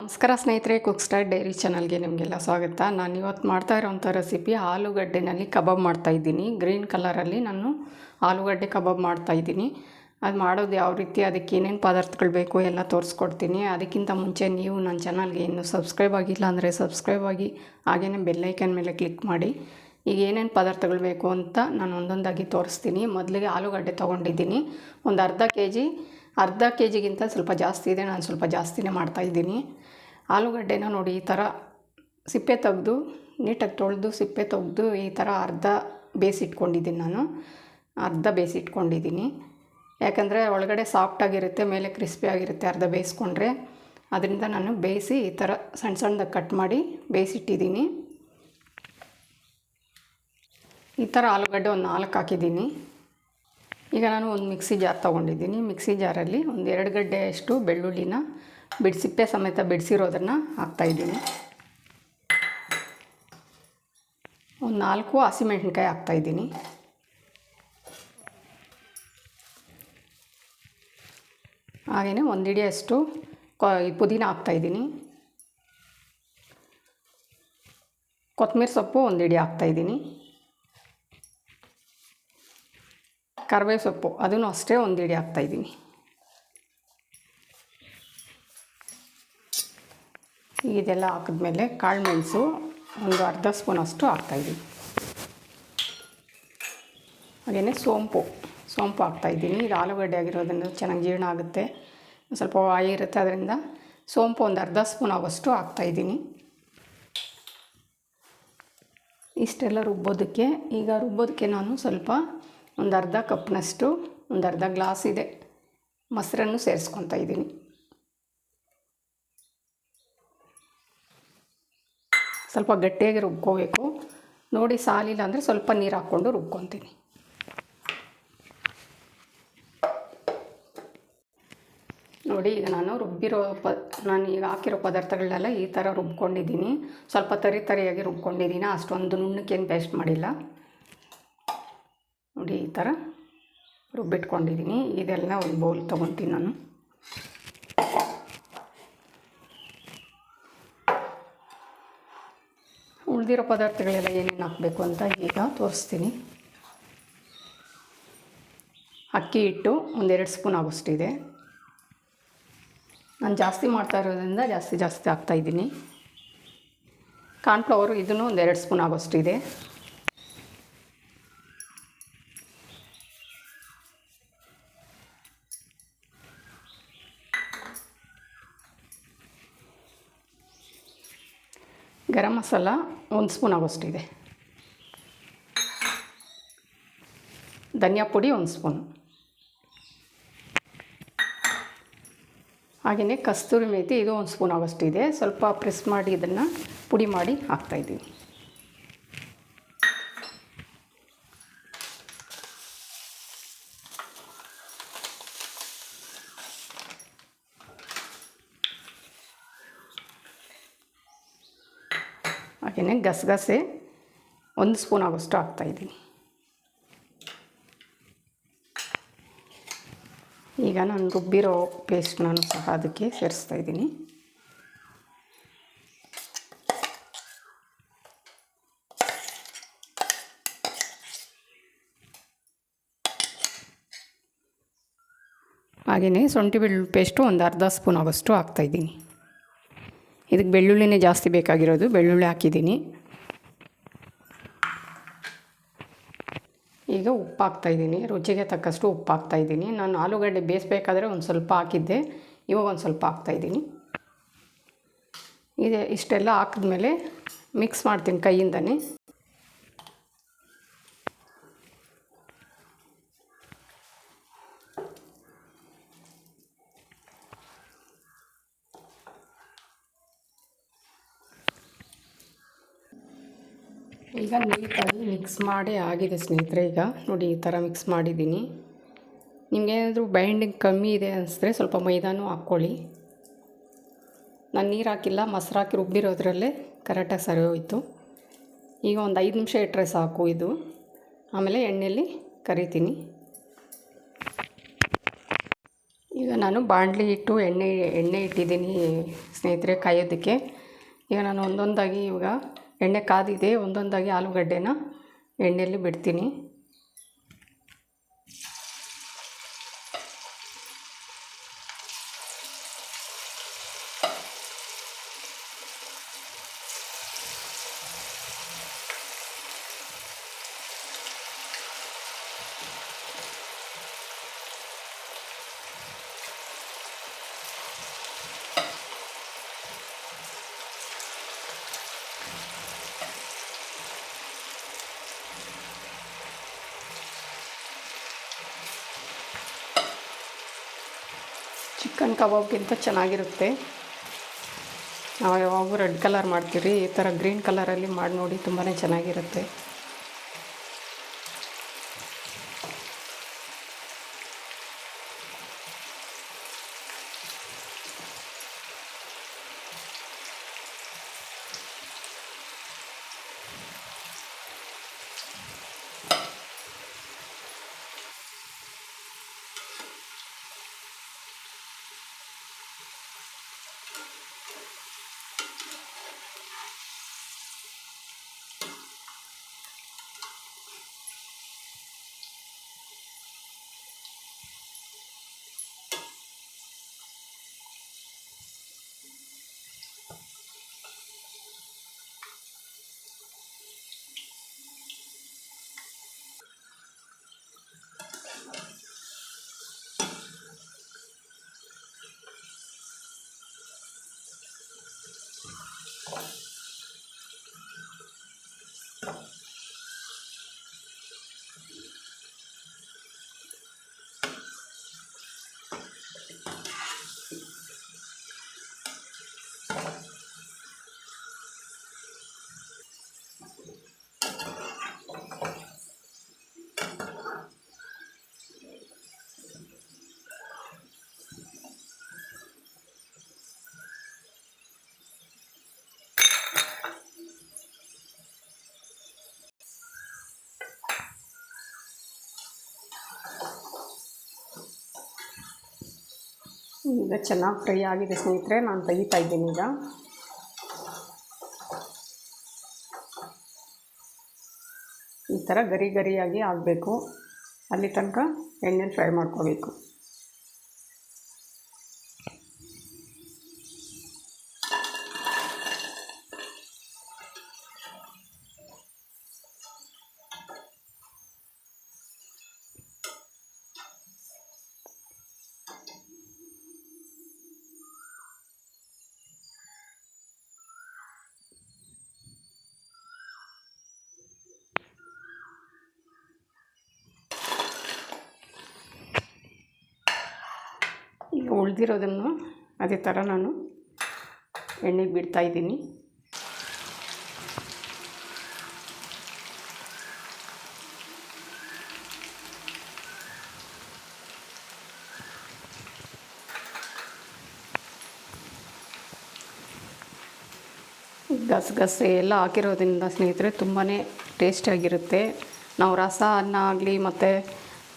ನಮಸ್ಕಾರ ಸ್ನೇಹಿತರೆ, cook star dairy ಚಾನಲ್ಗೆ ನಿಮಗೆಲ್ಲ ಸ್ವಾಗತ. ನಾನು ಇವತ್ತು ಮಾಡ್ತಾ ಇರೋವಂಥ ರೆಸಿಪಿ ಆಲೂಗಡ್ಡೆನಲ್ಲಿ ಕಬಾಬ್ ಮಾಡ್ತಾಯಿದ್ದೀನಿ. ಗ್ರೀನ್ ಕಲರಲ್ಲಿ ನಾನು ಆಲೂಗಡ್ಡೆ ಕಬಾಬ್ ಮಾಡ್ತಾಯಿದ್ದೀನಿ. ಅದು ಮಾಡೋದು ಯಾವ ರೀತಿ, ಅದಕ್ಕೆ ಏನೇನು ಪದಾರ್ಥಗಳು ಬೇಕು ಎಲ್ಲ ತೋರಿಸ್ಕೊಡ್ತೀನಿ. ಅದಕ್ಕಿಂತ ಮುಂಚೆ ನೀವು ನನ್ನ ಚಾನಲ್ಗೆ ಇನ್ನೂ ಸಬ್ಸ್ಕ್ರೈಬ್ ಆಗಿಲ್ಲ ಅಂದರೆ ಸಬ್ಸ್ಕ್ರೈಬ್ ಆಗಿ, ಹಾಗೆಯೇ ಬೆಲ್ಲೈಕನ್ ಮೇಲೆ ಕ್ಲಿಕ್ ಮಾಡಿ. ಈಗ ಏನೇನು ಪದಾರ್ಥಗಳು ಬೇಕು ಅಂತ ನಾನು ಒಂದೊಂದಾಗಿ ತೋರಿಸ್ತೀನಿ. ಮೊದಲಿಗೆ ಆಲೂಗಡ್ಡೆ ತೊಗೊಂಡಿದ್ದೀನಿ. ಒಂದು ಅರ್ಧ ಕೆ ಜಿಗಿಂತ ಸ್ವಲ್ಪ ಜಾಸ್ತಿ ಇದೆ. ನಾನು ಸ್ವಲ್ಪ ಜಾಸ್ತಿನೇ ಮಾಡ್ತಾಯಿದ್ದೀನಿ. ಆಲೂಗಡ್ಡೆನ ನೋಡಿ, ಈ ಥರ ಸಿಪ್ಪೆ ತೆಗೆದು ನೀಟಾಗಿ ತೊಳೆದು ಸಿಪ್ಪೆ ತೆಗೆದು ಈ ಥರ ಅರ್ಧ ಬೇಯಿಸಿಟ್ಕೊಂಡಿದ್ದೀನಿ. ನಾನು ಅರ್ಧ ಬೇಯಿಸಿಟ್ಕೊಂಡಿದ್ದೀನಿ. ಯಾಕಂದರೆ ಒಳಗಡೆ ಸಾಫ್ಟಾಗಿರುತ್ತೆ, ಮೇಲೆ ಕ್ರಿಸ್ಪಿ ಆಗಿರುತ್ತೆ ಅರ್ಧ ಬೇಯಿಸ್ಕೊಂಡ್ರೆ. ಅದರಿಂದ ನಾನು ಬೇಯಿಸಿ ಈ ಥರ ಸಣ್ಣ ಸಣ್ಣದಾಗಿ ಕಟ್ ಮಾಡಿ ಬೇಯಿಸಿಟ್ಟಿದ್ದೀನಿ. ಈ ಥರ ಆಲೂಗಡ್ಡೆ ಒಂದು 4 ಹಾಕಿದ್ದೀನಿ. ಈಗ ನಾನು ಒಂದು ಮಿಕ್ಸಿ ಜಾರ್ ತೊಗೊಂಡಿದ್ದೀನಿ. ಮಿಕ್ಸಿ ಜಾರಲ್ಲಿ ಒಂದು 2 ಗಡ್ಡೆಯಷ್ಟು ಬೆಳ್ಳುಳ್ಳಿನ ಸಿಪ್ಪೆ ಸಮೇತ ಬಿಡಿಸಿರೋದನ್ನು ಹಾಕ್ತಾಯಿದ್ದೀನಿ. ಒಂದು 4 ಹಸಿಮೆಣ್ಸಿನ್ಕಾಯಿ ಹಾಕ್ತಾಯಿದ್ದೀನಿ. ಹಾಗೆಯೇ 1 ಹಿಡಿಯಷ್ಟು ಪುದೀನ ಹಾಕ್ತಾಯಿದ್ದೀನಿ. ಕೊತ್ತಂಬರಿ ಸೊಪ್ಪು 1 ಹಿಡಿ ಹಾಕ್ತಾಯಿದ್ದೀನಿ. ಕರಿಬೇವು ಸೊಪ್ಪು ಅದನ್ನು ಅಷ್ಟೇ 1 ಹಿಡಿ ಹಾಕ್ತಾಯಿದ್ದೀನಿ. ಇದೆಲ್ಲ ಹಾಕಿದ್ಮೇಲೆ ಕಾಳು ಮೆಣಸು ಒಂದು ಅರ್ಧ ಸ್ಪೂನಷ್ಟು ಹಾಕ್ತಾಯಿದ್ದೀನಿ. ಹಾಗೆಯೇ ಸೋಂಪು ಹಾಕ್ತಾಯಿದ್ದೀನಿ. ಇದು ಆಲೂಗಡ್ಡೆ ಆಗಿರೋದ್ರಿಂದ ಚೆನ್ನಾಗಿ ಜೀರ್ಣ ಆಗುತ್ತೆ, ಸ್ವಲ್ಪ ವಾಯಿ ಇರುತ್ತೆ. ಅದರಿಂದ ಸೋಂಪು ಒಂದು ಅರ್ಧ ಸ್ಪೂನ್ ಆಗೋಷ್ಟು ಹಾಕ್ತಾಯಿದ್ದೀನಿ. ಇಷ್ಟೆಲ್ಲ ರುಬ್ಬೋದಕ್ಕೆ. ಈಗ ರುಬ್ಬೋದಕ್ಕೆ ನಾನು ಸ್ವಲ್ಪ ಒಂದು ಅರ್ಧ ಕಪ್ನಷ್ಟು, ಒಂದು ಅರ್ಧ ಗ್ಲಾಸ್ ಇದೆ ಮೊಸರನ್ನು ಸೇರಿಸ್ಕೊತಾ ಇದ್ದೀನಿ. ಸ್ವಲ್ಪ ಗಟ್ಟಿಯಾಗಿ ರುಬ್ಕೋಬೇಕು. ನೋಡಿ, ಸಾಲಿಲ್ಲ ಅಂದರೆ ಸ್ವಲ್ಪ ನೀರು ಹಾಕ್ಕೊಂಡು ರುಬ್ಕೊತೀನಿ. ನೋಡಿ, ಈಗ ನಾನು ನಾನು ಈಗ ಹಾಕಿರೋ ಪದಾರ್ಥಗಳನ್ನೆಲ್ಲ ಈ ಥರ ರುಬ್ಕೊಂಡಿದ್ದೀನಿ. ಸ್ವಲ್ಪ ತರಿಯಾಗಿ ರುಬ್ಕೊಂಡಿದ್ದೀನಿ. ಅಷ್ಟೊಂದು ನುಣ್ಣಕ್ಕೇನು ಪೇಸ್ಟ್ ಮಾಡಿಲ್ಲ. ನೋಡಿ, ಈ ಥರ ರುಬ್ಬಿಟ್ಕೊಂಡಿದ್ದೀನಿ. ಇದೆಲ್ಲ ಒಂದು ಬೌಲ್ ತೊಗೊತೀನಿ ನಾನು. ಉಳಿದಿರೋ ಪದಾರ್ಥಗಳೆಲ್ಲ ಏನೇನು ಹಾಕಬೇಕು ಅಂತ ಈಗ ತೋರಿಸ್ತೀನಿ. ಅಕ್ಕಿ ಹಿಟ್ಟು ಒಂದು 2 ಸ್ಪೂನ್ ಆಗೋಷ್ಟಿದೆ. ನಾನು ಜಾಸ್ತಿ ಮಾಡ್ತಾ ಇರೋದ್ರಿಂದ ಜಾಸ್ತಿ ಹಾಕ್ತಾಯಿದ್ದೀನಿ. ಕಾರ್ನ್ಫ್ಲವರು ಇದನ್ನು ಒಂದು 2 ಸ್ಪೂನ್ ಆಗೋಷ್ಟಿದೆ. ಗರಂ ಮಸಾಲ 1 ಸ್ಪೂನ್ ಆಗೋಷ್ಟಿದೆ. ಧನಿಯಾ ಪುಡಿ 1 ಸ್ಪೂನ್. ಹಾಗೆಯೇ ಕಸ್ತೂರಿ ಮೇಥಿ ಇದು 1 ಸ್ಪೂನ್ ಆಗೋಷ್ಟಿದೆ. ಸ್ವಲ್ಪ ಪ್ರೆಸ್ ಮಾಡಿ ಇದನ್ನು ಪುಡಿ ಮಾಡಿ ಹಾಕ್ತಾಯಿದ್ದೀನಿ. ಹಾಗೆಯೇ ಗಸಗಸೆ 1 ಸ್ಪೂನ್ ಆಗೋಷ್ಟು ಹಾಕ್ತಾಯಿದ್ದೀನಿ. ಈಗ ನಾನು ರುಬ್ಬಿರೋ ಪೇಸ್ಟ್ ನಾನು ಸಹ ಅದಕ್ಕೆ ಸೇರಿಸ್ತಾಯಿದ್ದೀನಿ. ಹಾಗೆಯೇ ಶುಂಠಿ ಬೆಳ್ಳುಳ್ಳಿ ಪೇಸ್ಟು ಒಂದು ಅರ್ಧ ಸ್ಪೂನ್ ಆಗೋಷ್ಟು ಹಾಕ್ತಾಯಿದ್ದೀನಿ. ಇದಕ್ಕೆ ಬೆಳ್ಳುಳ್ಳಿನೇ ಜಾಸ್ತಿ ಬೇಕಾಗಿರೋದು, ಬೆಳ್ಳುಳ್ಳಿ ಹಾಕಿದ್ದೀನಿ. ಈಗ ಉಪ್ಪು ಹಾಕ್ತಾಯಿದ್ದೀನಿ. ರುಚಿಗೆ ತಕ್ಕಷ್ಟು ಉಪ್ಪು ಹಾಕ್ತಾಯಿದ್ದೀನಿ. ನಾನು ಆಲೂಗಡ್ಡೆ ಬೇಯಿಸ್ಬೇಕಾದ್ರೆ ಒಂದು ಸ್ವಲ್ಪ ಹಾಕಿದ್ದೆ, ಇವಾಗ ಒಂದು ಸ್ವಲ್ಪ ಹಾಕ್ತಾಯಿದ್ದೀನಿ. ಇಷ್ಟೆಲ್ಲ ಹಾಕಿದ್ಮೇಲೆ ಮಿಕ್ಸ್ ಮಾಡ್ತೀನಿ ಕೈಯಿಂದನೇ. ಈಗ ನೀಟಾಗಿ ಮಿಕ್ಸ್ ಮಾಡಿ ಆಗಿದೆ ಸ್ನೇಹಿತರೆ. ಈಗ ನೋಡಿ, ಈ ಥರ ಮಿಕ್ಸ್ ಮಾಡಿದ್ದೀನಿ. ನಿಮಗೇನಾದರೂ ಬೈಂಡಿಂಗ್ ಕಮ್ಮಿ ಇದೆ ಅನಿಸಿದ್ರೆ ಸ್ವಲ್ಪ ಮೈದಾನೂ ಹಾಕ್ಕೊಳ್ಳಿ. ನಾನು ನೀರು ಹಾಕಿಲ್ಲ, ಮೊಸರು ಹಾಕಿ ರುಬ್ಬಿರೋದ್ರಲ್ಲೇ ಕರೆಕ್ಟಾಗಿ ಸರಿ ಹೋಯಿತು. ಈಗ ಒಂದು 5 ನಿಮಿಷ ಇಟ್ಟರೆ ಸಾಕು ಇದು. ಆಮೇಲೆ ಎಣ್ಣೆಯಲ್ಲಿ ಕರಿತೀನಿ. ಈಗ ಈಗ ನಾನು ಬಾಣಲಿ ಇಟ್ಟು ಎಣ್ಣೆ ಇಟ್ಟಿದ್ದೀನಿ ಸ್ನೇಹಿತರೆ ಕಾಯೋದಕ್ಕೆ. ಈಗ ನಾನು ಒಂದೊಂದಾಗಿ ಇವಾಗ ಎಣ್ಣೆ ಕಾದಿದೆ, ಒಂದೊಂದಾಗಿ ಆಲೂಗಡ್ಡೆನ ಎಣ್ಣೆಯಲ್ಲಿ ಬಿಡ್ತೀನಿ. ಚಿಕನ್ ಕಬಾಬ್ಗಿಂತ ಚೆನ್ನಾಗಿರುತ್ತೆ. ನಾವು ಯಾವಾಗೂ ರೆಡ್ ಕಲರ್ ಮಾಡ್ತೀವಿ, ಈ ಥರ ಗ್ರೀನ್ ಕಲರಲ್ಲಿ ಮಾಡಿ ನೋಡಿ, ತುಂಬಾ ಚೆನ್ನಾಗಿರುತ್ತೆ. ಈಗ ಚೆನ್ನಾಗಿ ಫ್ರೈ ಆಗಿದೆ ಸ್ನೇಹಿತರೆ, ನಾನು ತೆಗಿತಾ ಇದ್ದೀನಿ. ಈಗ ಈ ಥರ ಗರಿ ಗರಿಯಾಗಿ ಆಗಬೇಕು, ಅಲ್ಲಿ ತನಕ ಎಣ್ಣೆಲಿ ಫ್ರೈ ಮಾಡ್ಕೋಬೇಕು. ಈಗ ಉಳಿದಿರೋದನ್ನು ಅದೇ ಥರ ನಾನು ಎಣ್ಣೆಗೆ ಬಿಡ್ತಾಯಿದ್ದೀನಿ. ಗಸಗಸೆ ಎಲ್ಲ ಹಾಕಿರೋದ್ರಿಂದ ಸ್ನೇಹಿತರೆ ತುಂಬಾ ಟೇಸ್ಟಿಯಾಗಿರುತ್ತೆ. ನಾವು ರಸ ಅನ್ನ ಆಗಲಿ ಮತ್ತು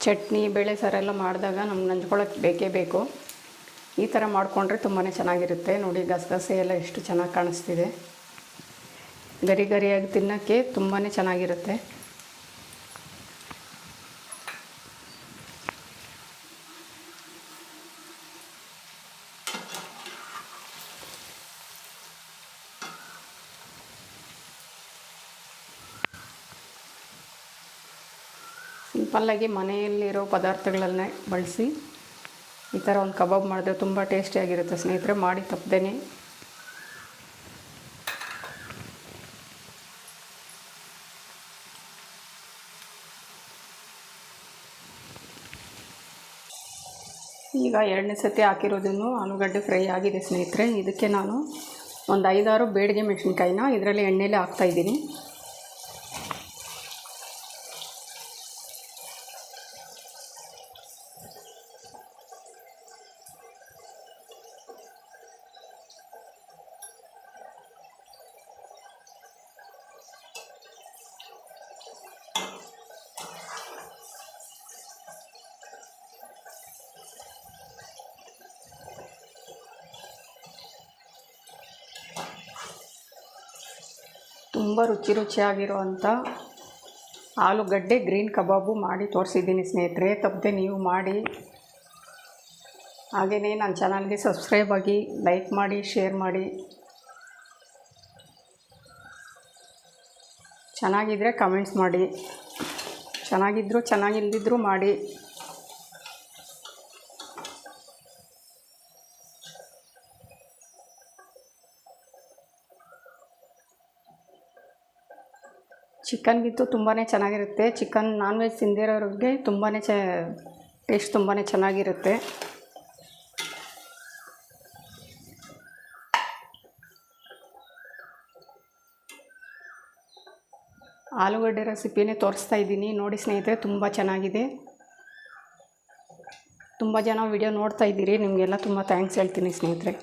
ಚಟ್ನಿ ಬೇಳೆ ಸಾರು ಎಲ್ಲ ಮಾಡಿದಾಗ ನಮ್ಗೆ ನಂಚ್ಕೊಳ್ಳೋಕ್ಕೆ ಬೇಕೇ ಬೇಕು. ಈ ಥರ ಮಾಡಿಕೊಂಡ್ರೆ ತುಂಬಾ ಚೆನ್ನಾಗಿರುತ್ತೆ. ನೋಡಿ ಗಸಗಸೆ ಎಲ್ಲ ಎಷ್ಟು ಚೆನ್ನಾಗಿ ಕಾಣಿಸ್ತಿದೆ. ಗರಿ ಗರಿಯಾಗಿ ತಿನ್ನೋಕ್ಕೆ ತುಂಬಾ ಚೆನ್ನಾಗಿರುತ್ತೆ. ಸಿಂಪಲ್ಲಾಗಿ ಮನೆಯಲ್ಲಿರೋ ಪದಾರ್ಥಗಳನ್ನೇ ಬಳಸಿ ಈ ಥರ ಒಂದು ಕಬಾಬ್ ಮಾಡಿದ್ರೆ ತುಂಬ ಟೇಸ್ಟಿಯಾಗಿರುತ್ತೆ ಸ್ನೇಹಿತರೆ, ಮಾಡಿ ತಪ್ಪದೇನೆ. ಈಗ ಎರಡನೇ ಸತಿ ಹಾಕಿರೋದನ್ನು ಆಲೂಗಡ್ಡೆ ಫ್ರೈ ಆಗಿದೆ ಸ್ನೇಹಿತರೆ. ಇದಕ್ಕೆ ನಾನು ಒಂದು 5-6 ಬೇಡಿಗೆ ಮೆಣಸಿನ್ಕಾಯಿನ ಇದರಲ್ಲಿ ಎಣ್ಣೆಲೆ ಹಾಕ್ತಾಯಿದ್ದೀನಿ. ತುಂಬ ರುಚಿಯಾಗಿರುವಂಥ ಆಲೂಗಡ್ಡೆ ಗ್ರೀನ್ ಕಬಾಬು ಮಾಡಿ ತೋರಿಸಿದ್ದೀನಿ ಸ್ನೇಹಿತರೆ. ತಪ್ಪದೆ ನೀವು ಮಾಡಿ. ಹಾಗೆಯೇ ನನ್ನ ಚಾನಲ್ಗೆ ಸಬ್ಸ್ಕ್ರೈಬ್ ಆಗಿ, ಲೈಕ್ ಮಾಡಿ, ಶೇರ್ ಮಾಡಿ. ಚೆನ್ನಾಗಿದ್ದರೆ ಕಮೆಂಟ್ಸ್ ಮಾಡಿ, ಚೆನ್ನಾಗಿದ್ದರೂ ಚೆನ್ನಾಗಿಲ್ಲದಿದ್ದರೂ ಮಾಡಿ. ಚಿಕನ್ಗಿಂತೂ ತುಂಬಾ ಚೆನ್ನಾಗಿರುತ್ತೆ. ಚಿಕನ್ ನಾನ್ ವೆಜ್ ತಿಂದಿರೋರಿಗೆ ತುಂಬಾ ಟೇಸ್ಟ್ ತುಂಬಾ ಚೆನ್ನಾಗಿರುತ್ತೆ. ಆಲೂಗಡ್ಡೆ ರೆಸಿಪಿನೇ ತೋರಿಸ್ತಾ ಇದ್ದೀನಿ ನೋಡಿ ಸ್ನೇಹಿತರೆ. ತುಂಬ ಚೆನ್ನಾಗಿದೆ. ತುಂಬ ಜನ ವಿಡಿಯೋ ನೋಡ್ತಾ ಇದ್ದೀರಿ, ನಿಮಗೆಲ್ಲ ತುಂಬ ಥ್ಯಾಂಕ್ಸ್ ಹೇಳ್ತೀನಿ ಸ್ನೇಹಿತರೆ.